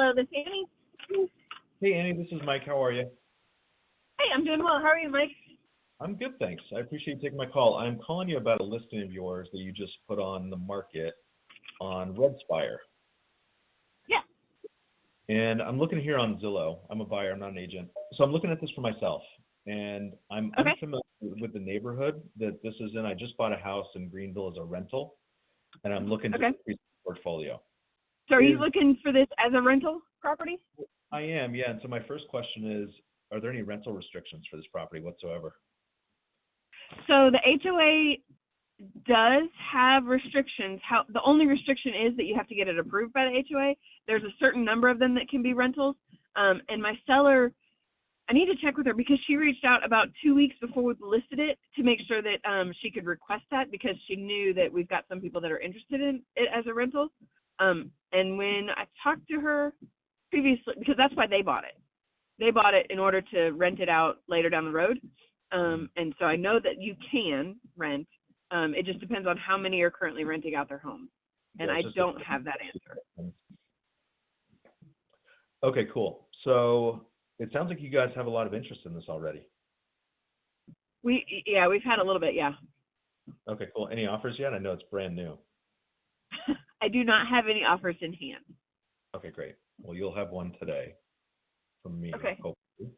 Hello, this is Annie. Hey Annie, this is Mike. How are you? Hey, I'm doing well. How are you, Mike? I'm good, thanks. I appreciate you taking my call. I'm calling you about a listing of yours that you just put on the market on Redspire. Yeah. And I'm looking here on Zillow. I'm a buyer, I'm not an agent. So I'm looking at this for myself. And I'm Okay. unfamiliar with the neighborhood that this is in. I just bought a house in Greenville as a rental, and I'm looking to Okay. increase the portfolio. So are you looking for this as a rental property? I am, yeah. And so my first question is, are there any rental restrictions for this property whatsoever? So the HOA does have restrictions. The only restriction is that you have to get it approved by the HOA. There's a certain number of them that can be rentals. And my seller, I need to check with her because she reached out about 2 weeks before we listed it to make sure that she could request that because she knew that we've got some people that are interested in it as a rental. And when I talked to her previously, because that's why they bought it. They bought it in order to rent it out later down the road. And so I know that you can rent. It just depends on how many are currently renting out their homes. And I don't have that answer. Okay, cool. So it sounds like you guys have a lot of interest in this already. We've had a little bit, yeah. Okay, cool. Any offers yet? I know it's brand new. I do not have any offers in hand. Okay, great. Well, you'll have one today from me, Okay. hopefully.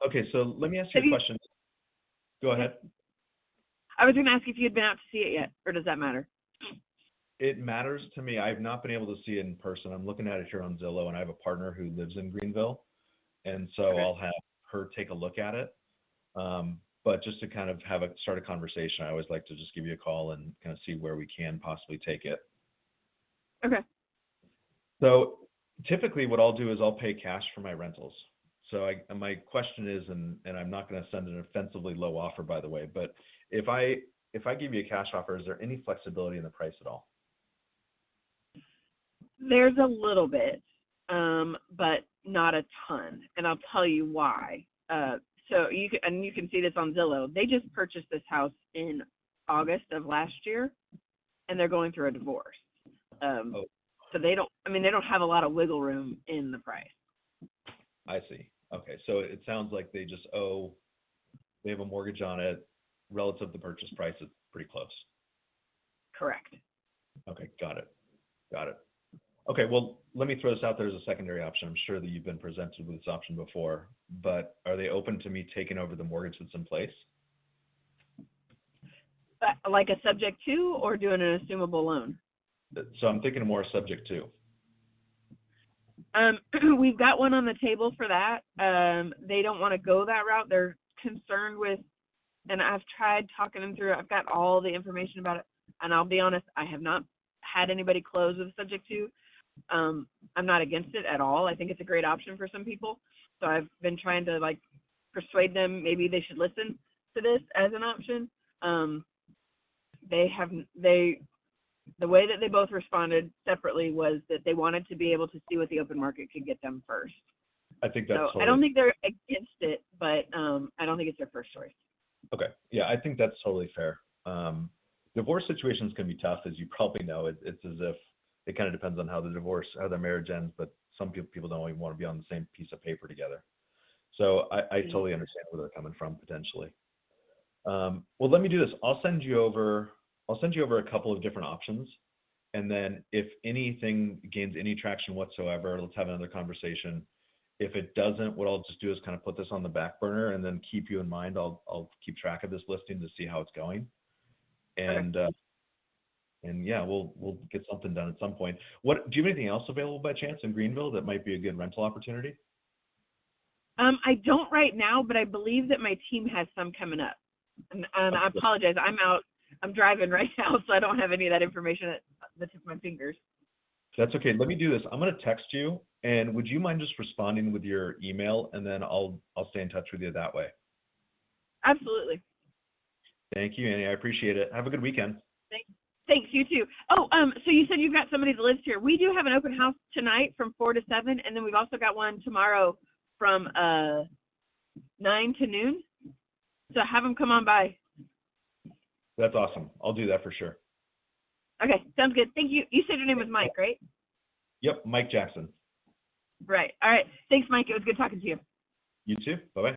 Okay, so let me ask you a question. Go ahead. I was going to ask if you had been out to see it yet, or does that matter? It matters to me. I've not been able to see it in person. I'm looking at it here on Zillow, and I have a partner who lives in Greenville, and so Okay. I'll have her take a look at it. But just to kind of start a conversation, I always like to just give you a call and kind of see where we can possibly take it. Okay. So typically what I'll do is I'll pay cash for my rentals. So my question is, and I'm not going to send an offensively low offer, by the way, but if I give you a cash offer, is there any flexibility in the price at all? There's a little bit, but not a ton, and I'll tell you why. So you can see this on Zillow. They just purchased this house in August of last year, and they're going through a divorce. So they don't have a lot of wiggle room in the price. I see. Okay, so it sounds like they have a mortgage on it. Relative to the purchase price, it's pretty close. Correct. Okay, got it. Okay, well, let me throw this out there as a secondary option. I'm sure that you've been presented with this option before, but are they open to me taking over the mortgage that's in place? Like a subject to, or doing an assumable loan? So I'm thinking more subject to. We've got one on the table for that. They don't want to go that route. They're concerned with, and I've tried talking them through. I've got all the information about it, and I'll be honest, I have not had anybody close with subject to. I'm not against it at all. I think it's a great option for some people. So I've been trying to persuade them maybe they should listen to this as an option. The way that they both responded separately was that they wanted to be able to see what the open market could get them first. I think that's so I don't think they're against it, but I don't think it's their first choice. Okay. Yeah, I think that's totally fair. Divorce situations can be tough, as you probably know. It's as if it kind of depends on how the marriage ends, but some people don't even want to be on the same piece of paper together. So I totally understand where they're coming from potentially. Well, let me do this. I'll send you over a couple of different options, and then if anything gains any traction whatsoever, let's have another conversation. If it doesn't, what I'll just do is kind of put this on the back burner and then keep you in mind. I'll keep track of this listing to see how it's going, and Okay. and yeah, we'll get something done at some point. Do you have anything else available by chance in Greenville that might be a good rental opportunity? I don't right now, but I believe that my team has some coming up. And I apologize. I'm driving right now, so I don't have any of that information at the tip of my fingers. That's okay. Let me do this. I'm going to text you, and would you mind just responding with your email, and then I'll stay in touch with you that way. Absolutely. Thank you, Annie. I appreciate it. Have a good weekend. Thanks, you too. Oh, so you said you've got somebody that lives here. We do have an open house tonight from 4 to 7, and then we've also got one tomorrow from 9 to noon. So have them come on by. That's awesome. I'll do that for sure. Okay, sounds good. Thank you. You said your name was Mike, right? Yep, Mike Jackson. Right. All right. Thanks, Mike. It was good talking to you. You too. Bye bye.